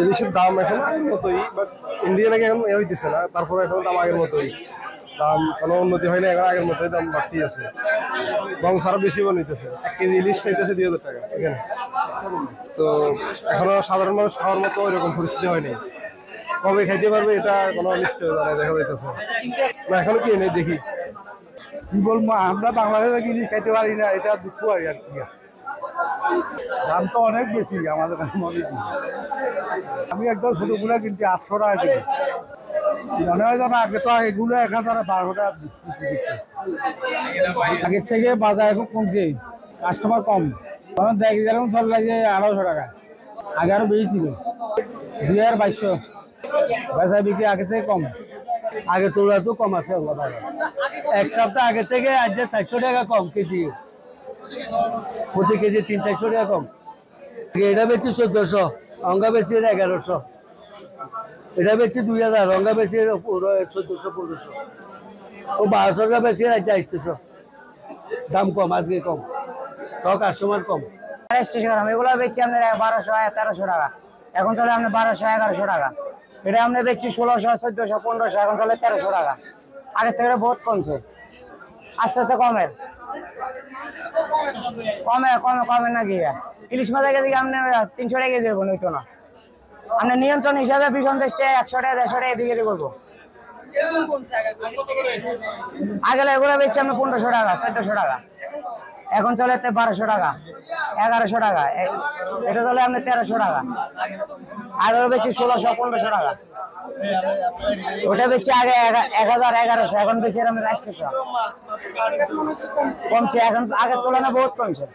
ইলিশের দাম এখন আগের মতোই, বাট ইন্ডিয়া নাকি এখন হইতেছে না, তারপরে এখন দাম আগের মতোই, দাম কোনো উন্নতি হয় না, এখন আগের মতোই দাম বাড়তি আছে। বরং সারা বেশি নিতেছে, 1 কেজি ইলিশ চাইতেছে 2000 টাকা এখানে। তো এখনো সাধারণ মানুষ খাওয়ার মতো ওইরকম পরিস্থিতি হয়নি। কবে খাইতে পারবে এটা কোনো নিশ্চয়তা নাই, দেখা যাইতেছে না। এখনো কি নেই দেখি কি বলবো, আমরা বাংলাদেশে ইলিশ খাইতে পারি না, এটা দুঃখ আর কি। দাম তো অনেক বেশি আমাদের মনে। আমি একদম ছোটগুলো কিনছি 800 টাকা কিনি, মনে হয় যেন আগে তো এগুলো 1012 টাকা বিস্কুট দিচ্ছে। আগের থেকে বাজার এখন কমছে, কাস্টমার কম, তখন দেখি যেরকম চল লাগে 1800 টাকা, আগে আরো বেশি ছিল 2200। বেচা বিক্রি আগে থেকে কম, আগে তোলা তো কম আছে। এক সপ্তাহ আগে থেকে আজ যে 400 টাকা কম কেজি, প্রতি কেজি 300-400 টাকা কম। এটা বেচছি 1400, অঙ্গা বেশি 1100, এটা বেচছি 2000, অঙ্গা বেশি 1400-1500, ও 1200 টাকা বেশি আজ 2800। দাম কম, আজকে কম, সব কাস্টমার কম। এগুলো বেচছি আপনার 1200-1300 টাকা, এখন চলে আপনার 1200-1100 টাকা। এটা আমরা বেচছি 1600-1400-1500, এখন চলে 1300 টাকা। আগের থেকে বহুত কমছে, আস্তে আস্তে কমে কমে কমে কমে না গিয়ে। ইলিশ মাছ কেজি আপনি 300 টাকা কেজি দেবেন, ওইতো না। আপনার নিয়ন্ত্রণ হিসাবে 50 টাকা, 100 টাকা, 150 টাকা এদিকে করবো। আগে এগুলো বেচছি আমরা 1500 টাকা, 1400 টাকা, এখন চলে 1200 টাকা, 1100 টাকা, এটা চলে আপনার 1300 টাকা। আগে বেচছি 1600-1500 টাকা, ওটা বেচছি আগে 1000-1100, এখন বেশি আমরা 800 কমছে, এখন আগের তুলনায় বহুত কমছে।